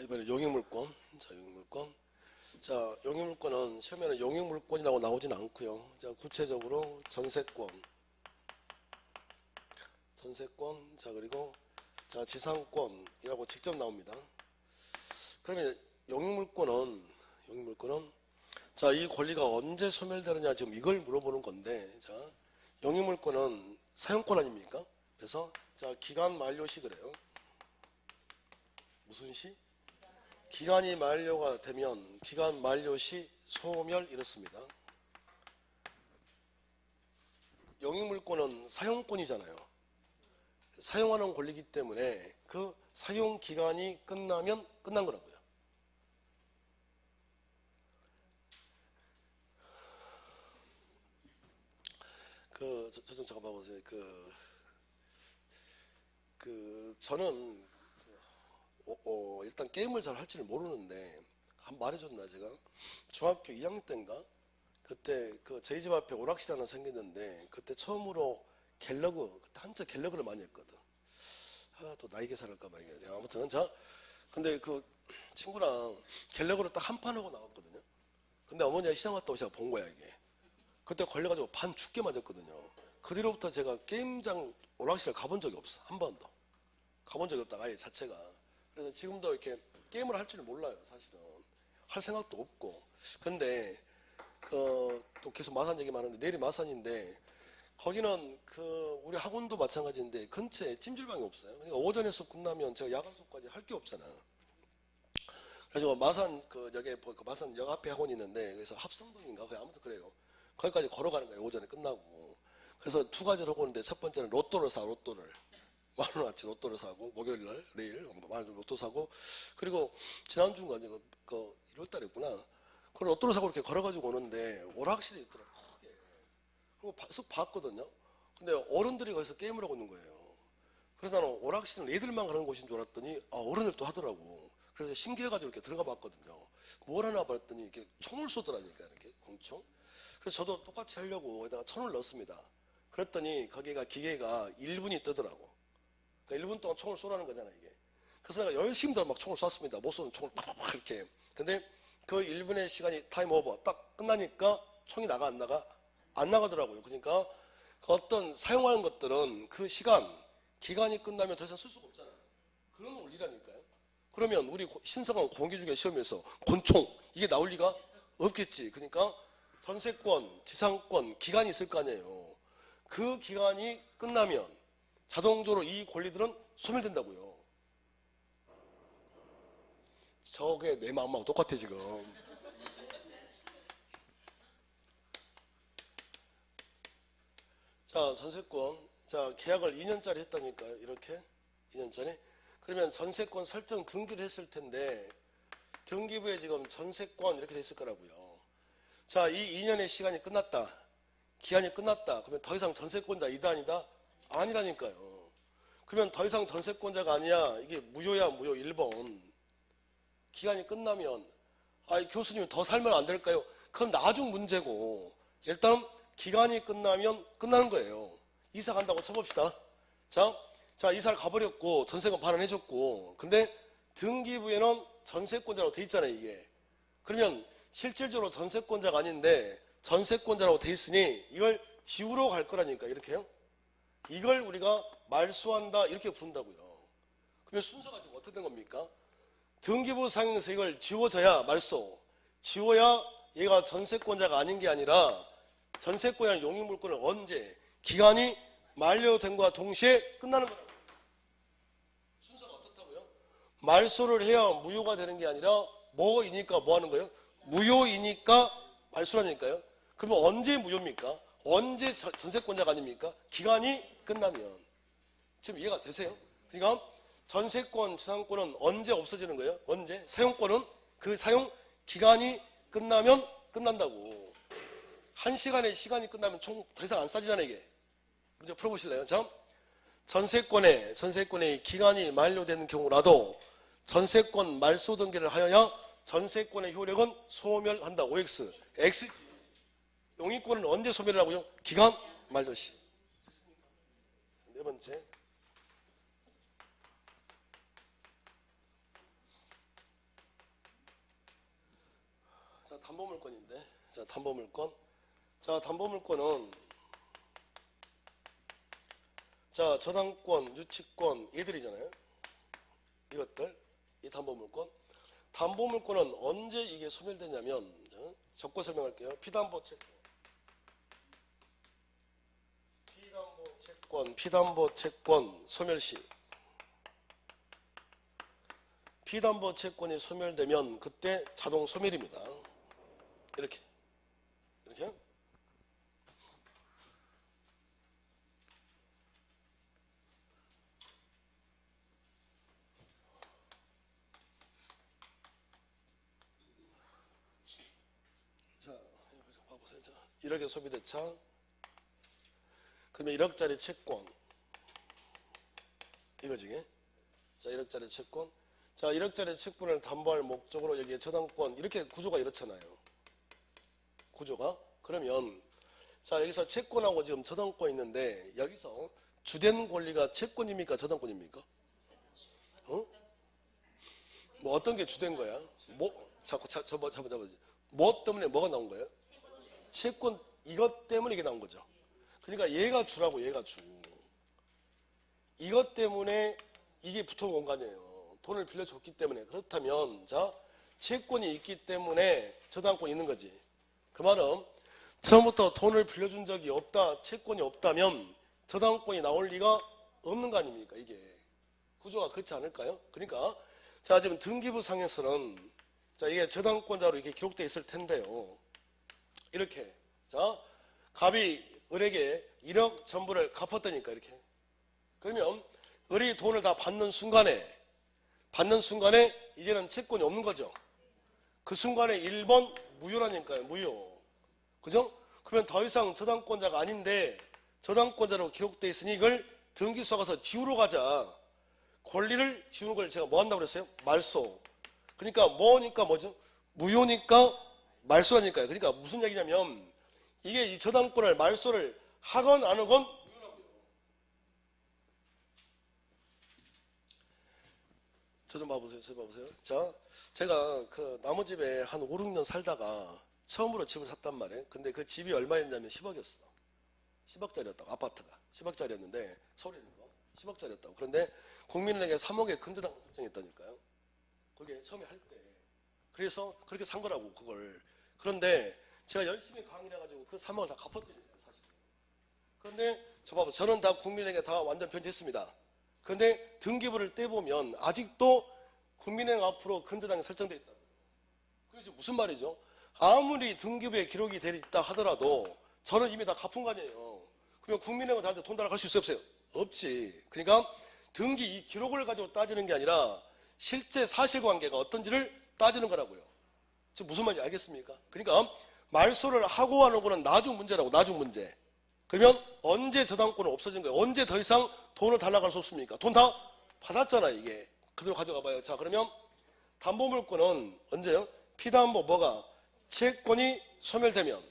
이번에 용익물권. 자, 용익물권. 자, 용익물권은 시험에는 용익물권이라고 나오진 않고요. 자, 구체적으로 전세권. 자, 그리고 자, 지상권이라고 직접 나옵니다. 그러면 용익물권은 자, 이 권리가 언제 소멸되느냐 지금 이걸 물어보는 건데, 자, 용익물권은 사용권 아닙니까? 그래서 자, 기간 만료시 그래요. 무슨 시? 기간이 만료가 되면 기간 만료시 소멸 이렇습니다. 용익물권은 사용권이잖아요. 사용하는 권리이기 때문에 그 사용 기간이 끝나면 끝난 거라고요. 저 좀 잠깐 봐보세요. 저는 일단 게임을 잘 할 줄 모르는데 한번 말해줬나 제가 중학교 2학년 때인가 그때 저희 집 앞에 오락실 하나 생겼는데 그때 처음으로 갤러그 그때 한참 갤러그를 많이 했거든. 또 나이 계산할까봐 이게 아무튼 자 근데 그 친구랑 갤러그를 딱 한 판 하고 나왔거든요. 근데 어머니가 시장 갔다 제가 본 거야 이게. 그때 걸려가지고 반 죽게 맞았거든요. 그 뒤로부터 제가 게임장 오락실을 가본 적이 없어. 한 번도 가본 적이 없다 아예 자체가. 그래서 지금도 이렇게 게임을 할 줄 몰라요. 사실은 할 생각도 없고. 근데 또 계속 마산 얘기만 하는데 내일이 마산인데 거기는 우리 학원도 마찬가지인데 근처에 찜질방이 없어요. 그러니까 오전에 수업 끝나면 제가 야간 수업까지 할 게 없잖아. 그래서 마산 마산 역 앞에 학원이 있는데 그래서 합성동인가 아무튼 그래요. 거기까지 걸어가는 거예요. 오전에 끝나고. 그래서 두 가지를 하고 있는데 첫 번째는 로또를 10,000원어치 로또를 사고 목요일날 내일 만원 로또 사고 그리고 지난주인가 1월달이었구나. 그 로또를 사고 이렇게 걸어가지고 오는데 오락실이 있더라고 크게. 그리고 쓱 봤거든요. 근데 어른들이 거기서 게임을 하고 있는 거예요. 그래서 나는 오락실은 애들만 가는 곳인 줄 알았더니 어른들도 하더라고. 그래서 신기해가지고 이렇게 들어가 봤거든요. 뭘 하나 봤더니 이렇게 총을 쏘더라니까 이렇게 공총. 그래서 저도 똑같이 하려고 거기다가 1,000원을 넣었습니다. 그랬더니 거기가 기계가 1분이 뜨더라고. 그러니까 1분 동안 총을 쏘라는 거잖아 이게. 그래서 내가 열심히 막 총을 쐈습니다. 못 쏘는 총을 팍팍 이렇게. 근데 그 1분의 시간이 타임 오버 딱 끝나니까 총이 나가 안 나가? 안 나가더라고요. 그러니까 어떤 사용하는 것들은 그 기간이 끝나면 더 이상 쓸 수가 없잖아요. 그런 원리라니까요. 그러면 우리 신성한 공기중개 시험에서 권총 이게 나올 리가 없겠지. 그러니까 전세권, 지상권 기간이 있을 거 아니에요. 그 기간이 끝나면 자동적으로 이 권리들은 소멸된다고요. 저게 내 마음하고 똑같아 지금. 자, 전세권. 자, 계약을 2년짜리 했다니까요. 이렇게 2년짜리. 그러면 전세권 설정 등기를 했을 텐데 등기부에 지금 전세권 이렇게 돼 있을 거라고요. 자, 이 2년의 시간이 끝났다. 기한이 끝났다. 그러면 더 이상 전세권자 이다 아니다? 아니라니까요. 그러면 더 이상 전세권자가 아니야. 이게 무효야 무효 1번. 기간이 끝나면 교수님 더 살면 안 될까요? 그건 나중 문제고 일단 기간이 끝나면 끝나는 거예요. 이사 간다고 쳐봅시다. 자 이사를 가버렸고 전세권 반환해줬고 근데 등기부에는 전세권자라고 돼 있잖아요 이게. 그러면 실질적으로 전세권자가 아닌데 전세권자라고 돼 있으니 이걸 지우러 갈 거라니까 이렇게요. 이걸 우리가 말소한다 이렇게 부른다고요. 그러면 순서가 지금 어떻게 된 겁니까? 등기부 상에서 이걸 지워줘야 말소, 지워야 얘가 전세권자가 아닌 게 아니라 전세권이라는 용익물권을 언제 기간이 만료된과 동시에 끝나는 거라고. 순서가 어떻다고요? 말소를 해야 무효가 되는 게 아니라 뭐이니까 뭐 하는 거예요? 무효이니까 말소라니까요. 그러면 언제 무효입니까? 언제 전세권자가 아닙니까? 기간이 끝나면. 지금 이해가 되세요? 그러니까 전세권, 지상권은 언제 없어지는 거예요? 언제? 사용권은 그 사용 기간이 끝나면 끝난다고. 1시간의 시간이 끝나면 총 더 이상 안 싸지잖아요 이게. 문제 풀어보실래요? 자, 전세권의 기간이 만료되는 경우라도 전세권 말소 등기를 하여야 전세권의 효력은 소멸한다. OX. X. 용익권은 언제 소멸하고요? 기간 만료 시. 네 번째. 담보물권인데. 자, 담보물권. 자, 담보물권은 자, 저당권, 유치권 얘들이잖아요. 이것들. 이 담보물권. 담보물권은 언제 이게 소멸되냐면 적고 설명할게요. 피담보채권 소멸시. 피담보채권이 소멸되면 그때 자동 소멸입니다. 이렇게. 자, 봐보세요. 자, 1억의 소비대차. 그러면 1억짜리 채권. 이거지. 자, 1억짜리 채권. 자, 1억짜리 채권을 담보할 목적으로 여기에 저당권. 이렇게 구조가 이렇잖아요. 구조가. 그러면 자, 여기서 채권하고 지금 저당권 있는데 여기서 주된 권리가 채권입니까? 저당권입니까? 뭐 어떤 게 주된 거야? 뭐 자꾸 잡아. 뭐 때문에 뭐가 나온 거예요? 채권 이것 때문에 이게 나온 거죠. 그러니까 얘가 주라고 얘가 주. 이것 때문에 이게 붙어온 거 아니에요. 돈을 빌려줬기 때문에. 그렇다면 자 채권이 있기 때문에 저당권이 있는 거지. 그 말은 처음부터 돈을 빌려준 적이 없다. 채권이 없다면 저당권이 나올 리가 없는 거 아닙니까? 이게 구조가 그렇지 않을까요? 그러니까 자 지금 등기부상에서는 자 이게 저당권자로 이렇게 기록되어 있을 텐데요. 이렇게 자 갑이 을에게 1억 전부를 갚았다니까 이렇게. 그러면 을이 돈을 다 받는 순간에 이제는 채권이 없는 거죠. 그 순간에 1번 무효라니까요. 무효. 그죠? 그러면 더 이상 저당권자가 아닌데 저당권자로 기록되어 있으니 이걸 등기소에 가서 지우러 가자. 권리를 지우는 걸 제가 뭐 한다고 그랬어요? 말소. 그러니까 뭐니까 뭐죠? 무효니까 말소라니까요. 그러니까 무슨 얘기냐면 이게 이 저당권을 말소를 하건 안 하건 무효라고요. 저 좀 봐보세요. 자, 제가 그 나무집에 한 5, 6년 살다가 처음으로 집을 샀단 말이에요. 근데 그 집이 얼마였냐면 10억이었어. 10억짜리였다고. 아파트가 10억짜리였는데 서울에 있는 거 10억짜리였다고. 그런데 국민은행에 3억에 근저당 설정했다니까요. 그게 처음에 할 때. 그래서 그렇게 산 거라고 그걸. 그런데 제가 열심히 강의를 해가지고 그 3억을 다 갚았거든요. 사실. 그런데 저 봐봐. 저는 다 국민은행에 다 완전 변제했습니다. 그런데 등기부를 떼보면 아직도 국민은행 앞으로 근저당이 설정되어 있다고요. 그래서 무슨 말이죠? 아무리 등기부에 기록이 돼 있다 하더라도 저는 이미 다 갚은 거 아니에요. 그러면 국민은행은 나한테 돈 달라갈 수 있어요? 없어요? 없지. 그러니까 등기 이 기록을 가지고 따지는 게 아니라 실제 사실관계가 어떤지를 따지는 거라고요. 지금 무슨 말인지 알겠습니까? 그러니까 말소를 하고 하는 거는 나중 문제라고. 나중 문제. 그러면 언제 저당권은 없어진 거예요? 언제 더 이상 돈을 달라갈 수 없습니까? 돈 다 받았잖아 이게. 그대로 가져가 봐요. 자 그러면 담보물권은 언제요? 피담보 뭐가? 채권이 소멸되면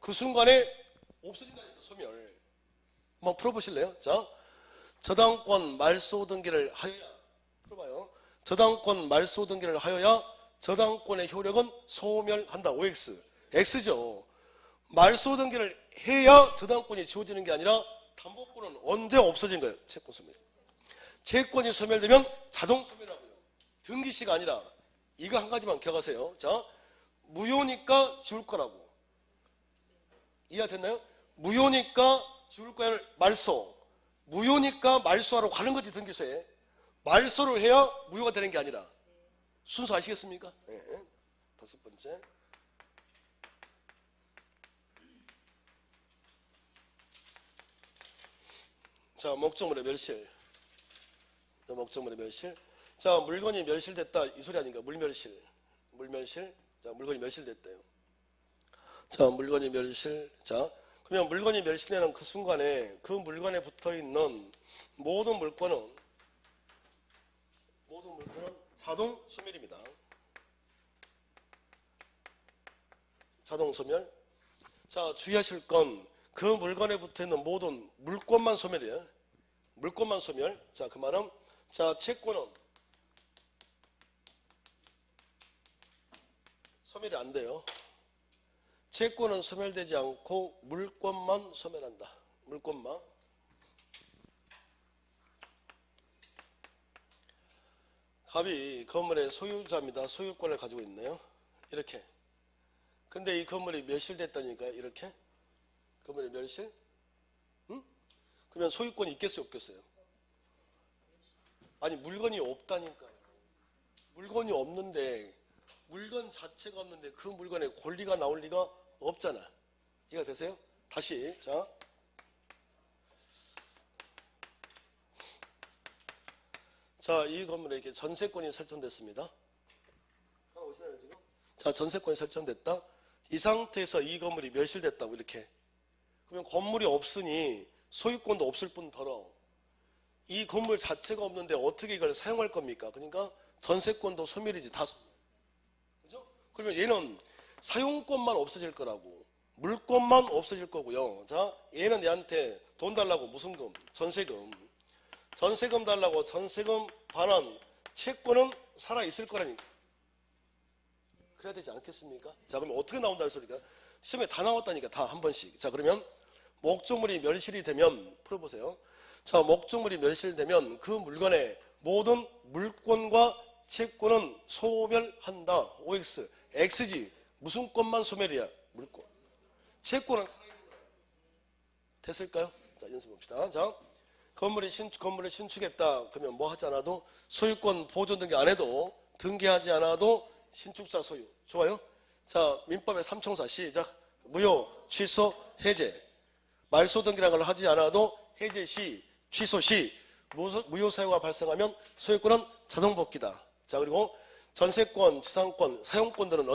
그 순간에 없어진다니까. 소멸. 한번 풀어보실래요? 자 저당권 말소 등기를 하여야 풀어봐요. 저당권 말소 등기를 하여야 저당권의 효력은 소멸한다. OX. X죠. 말소 등기를 해야 저당권이 지워지는 게 아니라 담보권은 언제 없어진 거예요? 채권 소멸. 채권이 소멸되면 자동 소멸하고요. 등기시가 아니라 이거 한 가지만 기억하세요. 자, 무효니까 지울 거라고. 이해가 됐나요? 무효니까 지울 거를 말소. 무효니까 말소하러 가는 거지 등기소에. 말소를 해야 무효가 되는 게 아니라. 순서 아시겠습니까? 네. 5번째. 자, 목적물의 멸실. 목적물의 멸실. 자, 물건이 멸실됐다. 이 소리 아닌가? 물멸실. 물멸실. 자, 물건이 멸실됐대요. 자, 물건이 멸실. 자, 그러면 물건이 멸실되는 그 순간에 그 물건에 붙어 있는 모든 물건은 자동 소멸입니다. 자동 소멸. 자, 주의하실 건 그 물건에 붙어 있는 모든 물권만 소멸이에요. 물권만 소멸. 자, 그 말은 자, 채권은 소멸이 안 돼요. 채권은 소멸되지 않고 물권만 소멸한다. 물권만. 갑이 건물의 소유자입니다. 소유권을 가지고 있네요. 이렇게. 근데 이 건물이 멸실됐다니까요. 이렇게. 건물이 멸실? 응? 그러면 소유권이 있겠어요? 없겠어요? 아니 물건이 없다니까요. 물건이 없는데 물건 자체가 없는데 그 물건에 권리가 나올 리가 없잖아. 이해가 되세요? 다시 자 이 건물에 이렇게 전세권이 설정됐습니다. 오시나요 지금? 자, 전세권이 설정됐다. 이 상태에서 이 건물이 멸실됐다고 이렇게. 그러면 건물이 없으니 소유권도 없을 뿐더러 이 건물 자체가 없는데 어떻게 이걸 사용할 겁니까? 그러니까 전세권도 소멸이지 다. 그죠? 그러면 얘는 사용권만 없어질 거라고. 물권만 없어질 거고요. 자, 얘는 얘한테 돈 달라고 무슨 금? 전세금. 전세금 달라고 전세금 반환 채권은 살아있을 거라니까. 그래야 되지 않겠습니까? 자, 그러면 어떻게 나온다는 소리가? 시험에 다 나왔다니까. 다 한 번씩. 자, 그러면 목적물이 멸실이 되면 풀어보세요. 자, 목적물이 멸실되면 그 물건의 모든 물권과 채권은 소멸한다. OX. X지. 무슨 권만 소멸이야? 물권. 채권은 살아있는 거야. 됐을까요? 자, 연습 봅시다. 자, 건물을 신축했다. 그러면 뭐 하지 않아도 소유권 보존 등기 안 해도 등기하지 않아도 신축자 소유. 좋아요? 자, 민법의 삼총사 시작. 무효, 취소, 해제. 말소 등기라는 걸 하지 않아도 해제 시, 취소 시 무효 사유가 발생하면 소유권은 자동 복귀다. 자, 그리고 전세권, 지상권, 사용권들은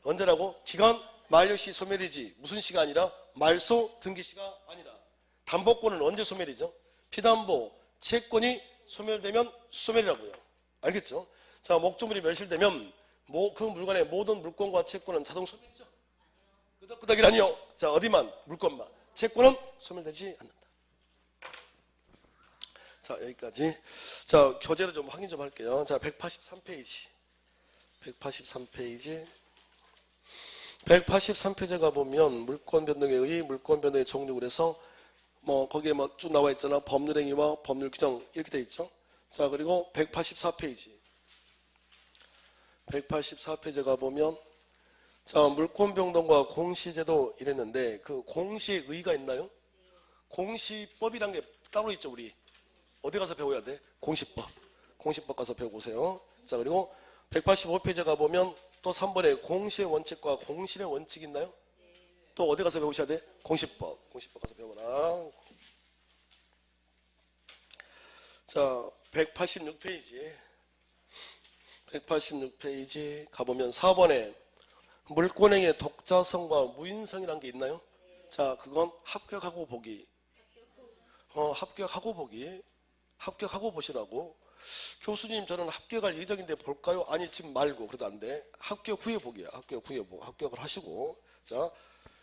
언제라고? 기간 만료 시 소멸이지. 무슨 시가 아니라 말소 등기 시가 아니라. 담보권은 언제 소멸이죠? 피담보, 채권이 소멸되면 소멸이라고요. 알겠죠? 자, 목적물이 멸실되면 그 물건의 모든 물권과 채권은 자동 소멸이죠? 끄덕끄덕이라니요. 자, 어디만? 물권만. 채권은 소멸되지 않는다. 자, 여기까지. 자, 교재를 좀 확인 좀 할게요. 자, 183페이지. 183페이지. 183페이지 가보면 물권 변동에 의해 물권 변동의 종류 그래서 뭐 거기에 뭐 쭉 나와 있잖아. 법률 행위와 법률 규정 이렇게 돼 있죠. 자, 그리고 184페이지. 184페이지 가보면 자, 물권 변동과 공시제도 이랬는데 그 공시의 의의가 있나요? 공시법이란 게 따로 있죠. 우리 어디 가서 배워야 돼? 공시법. 공시법 가서 배워보세요. 자, 그리고 185페이지 가보면 또 3번에 공시의 원칙과 공실의 원칙이 있나요? 또 어디 가서 배우셔야 돼? 공시법. 공시법 가서 배워라. 자, 186페이지. 186페이지 가보면 4번에 물권행의 독자성과 무인성이라는 게 있나요? 자, 그건 합격하고 보기. 합격하고 보기. 합격하고 보시라고. 교수님 저는 합격할 예정인데 볼까요? 아니 지금 말고 그래도 안 돼. 합격 후에 보기야. 합격 후에 보고 합격을 하시고. 자,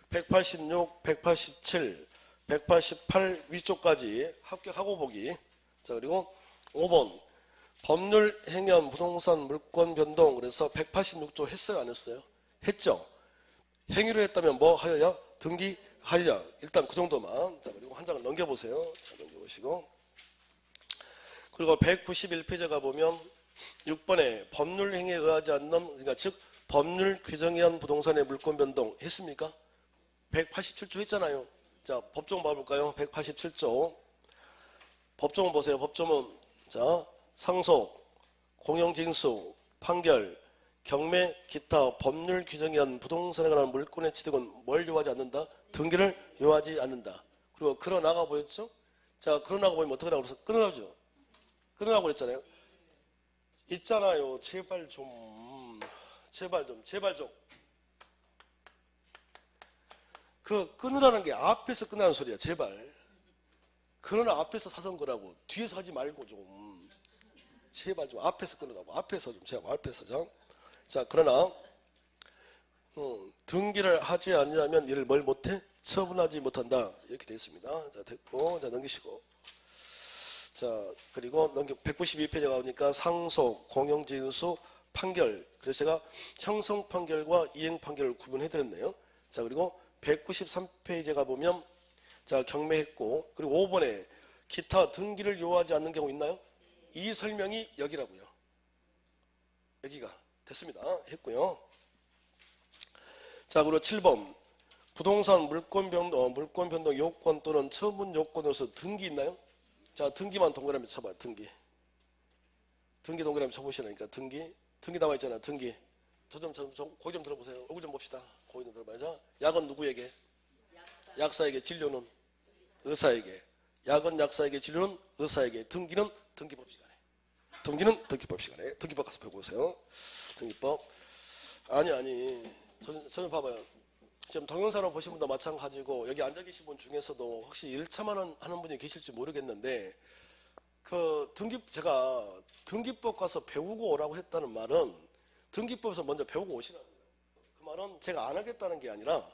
186, 187, 188 위쪽까지 합격하고 보기. 자, 그리고 5번 법률 행연 부동산 물권 변동 그래서 186조 했어요? 안 했어요? 했죠? 행위로 했다면 뭐 하여야? 등기하여야. 일단 그 정도만. 자, 그리고 한 장을 넘겨보세요. 자, 넘겨보시고. 그리고 191페이지 가보면 6번에 법률 행위에 의하지 않는 그러니까 즉 법률 규정에 의한 부동산의 물권 변동 했습니까? 187조 했잖아요. 자, 법조문 봐볼까요? 187조. 법조문 보세요. 법조문. 자, 상속, 공영징수, 판결, 경매, 기타 법률 규정에 의한 부동산에 관한 물권의 취득은 뭘 요하지 않는다? 등기를 요하지 않는다. 그리고 그러나가 보였죠? 자, 그러나가 보이면 어떻게 나오고 그래서 끊으라죠? 끊으라고 그랬잖아요. 있잖아요. 제발 좀. 그 끊으라는 게 앞에서 끊으라는 소리야. 제발. 그러나 앞에서 사선 거라고. 뒤에서 하지 말고 좀. 제발 좀 앞에서 끊으라고. 앞에서 좀. 제발 앞에서 좀. 자, 그러나 등기를 하지 않으면 이를 뭘 못해? 처분하지 못한다. 이렇게 되어 있습니다. 자, 됐고. 자, 넘기시고. 자, 그리고 192페이지 가보니까 상속, 공영징수, 판결. 그래서 제가 형성 판결과 이행 판결을 구분해드렸네요. 자, 그리고 193페이지에 가보면 자, 경매했고, 그리고 5번에 기타 등기를 요하지 않는 경우 있나요? 이 설명이 여기라고요. 여기가 됐습니다. 했고요. 자, 그리고 7번 부동산 물권 변동 요건 또는 처분 요건으로서 등기 있나요? 자, 등기만 동그라미 쳐봐요. 등기 동그라미 쳐보시라니까. 등기 나와 있잖아. 등기. 고기 좀 들어보세요. 얼굴 좀 봅시다. 고기 좀 들어봐요. 자, 약은 누구에게? 약사에게. 진료는 의사에게. 약은 약사에게, 진료는 의사에게. 등기는 등기법 시간에. 등기법 시간에. 등기법 가서 배워보세요. 등기법. 아니. 저는 봐봐요. 지금 동영상을 보신 분도 마찬가지고 여기 앉아 계신 분 중에서도 혹시 1차만 하는 분이 계실지 모르겠는데 제가 등기법 가서 배우고 오라고 했다는 말은 등기법에서 먼저 배우고 오시라고요. 그 말은 제가 안 하겠다는 게 아니라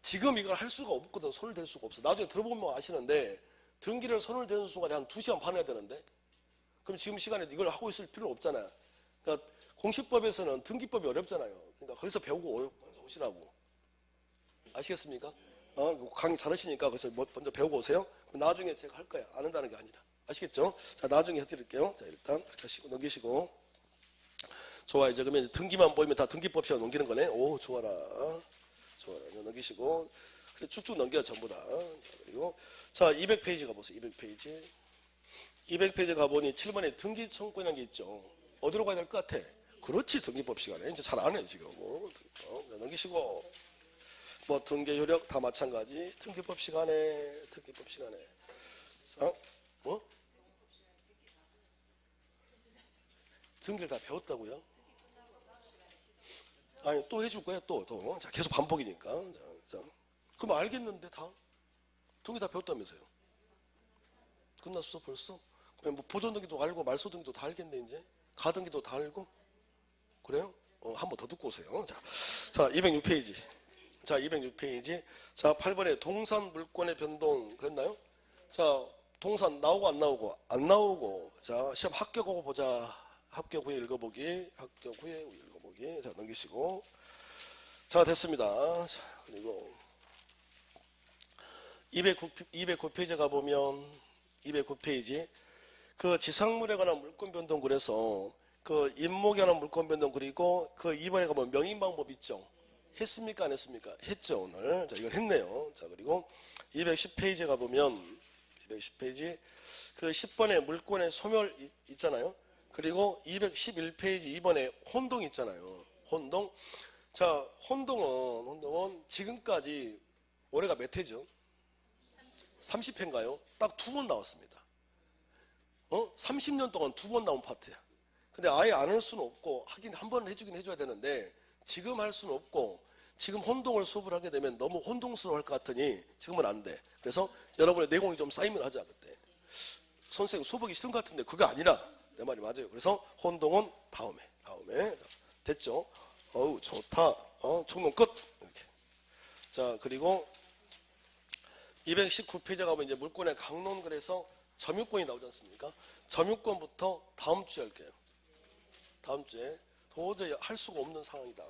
지금 이걸 할 수가 없거든. 손을 댈 수가 없어. 나중에 들어보면 아시는데 등기를 손을 대는 순간에 한 2시간 반 해야 되는데 그럼 지금 시간에 이걸 하고 있을 필요는 없잖아요. 그러니까 공시법에서는 등기법이 어렵잖아요. 그러니까 거기서 배우고 먼저 오시라고. 아시겠습니까? 강의 잘하시니까 거기서 먼저 배우고 오세요. 나중에 제가 할 거야. 안 한다는 게 아니라. 아시겠죠? 자, 나중에 해드릴게요. 자, 일단 이렇게 하시고 넘기시고. 좋아. 이제 그러면 등기만 보이면 다 등기법 시간 넘기는 거네. 오, 좋아라. 넘기시고. 그래, 쭉쭉 넘겨 전부 다. 그리고 자, 200페이지 가보세요. 200페이지. 200페이지 가보니 7번에 등기 청구라는 게 있죠. 어디로 가야 될 것 같아? 그렇지. 등기법 시간에. 이제 잘 안 해, 지금. 넘기시고. 등기 효력 다 마찬가지. 등기법 시간에. 등기를 다 배웠다고요? 아니, 또 해줄 거야, 또. 자, 계속 반복이니까. 자. 그럼 알겠는데, 다? 등기 다 배웠다면서요? 끝났어, 벌써? 그냥 보존등기도 알고, 말소등기도 다 알겠네, 이제? 가등기도 다 알고? 그래요? 한 번 더 듣고 오세요. 자, 206페이지. 자, 206페이지. 자, 8번에 동산 물권의 변동. 그랬나요? 자, 동산 나오고 안 나오고? 안 나오고. 자, 시험 합격하고 보자. 합격 후에 읽어보기. 자, 넘기시고. 자, 됐습니다. 자, 그리고 209페이지 가보면 209페이지. 그 지상물에 관한 물권 변동 그래서 그 임목에 관한 물권 변동 그리고 그 2번에 가보면 명인 방법 있죠. 했습니까? 안 했습니까? 했죠, 오늘. 자, 이걸 했네요. 자, 그리고 210페이지에 가보면 210페이지 그 10번에 물권의 소멸 있잖아요. 그리고 211페이지 2번에 혼동 있잖아요. 혼동. 자, 혼동은 지금까지 올해가 몇 회죠? 30회인가요? 딱 2번 나왔습니다. 30년 동안 2번 나온 파트야. 근데 아예 안 할 수는 없고 하긴 한 번 해주긴 해줘야 되는데 지금 할 수는 없고 지금 혼동을 수업을 하게 되면 너무 혼동스러워할 것 같으니 지금은 안 돼. 그래서 여러분의 내공이 좀 쌓이면 하자 그때. 선생님 수업하기 싫은 것 같은데 그게 아니라 내 말이 맞아요. 그래서 혼동은 다음에 됐죠? 어우 좋다. 총론 끝. 이렇게. 자, 그리고 219페이지 가면 이제 물권의 강론 그래서 점유권이 나오지 않습니까? 점유권부터 다음 주에 할게요. 다음 주에 도저히 할 수가 없는 상황이다.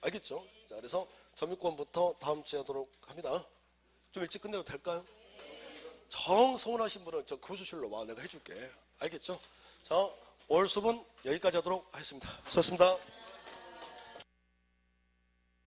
알겠죠? 자, 그래서 점유권부터 다음 주에 하도록 합니다. 좀 일찍 끝내도 될까요? 정 서운하신 분은 저 교수실로 와. 내가 해줄게. 알겠죠? 자, 오늘 수업은 여기까지 하도록 하겠습니다. 수고하셨습니다.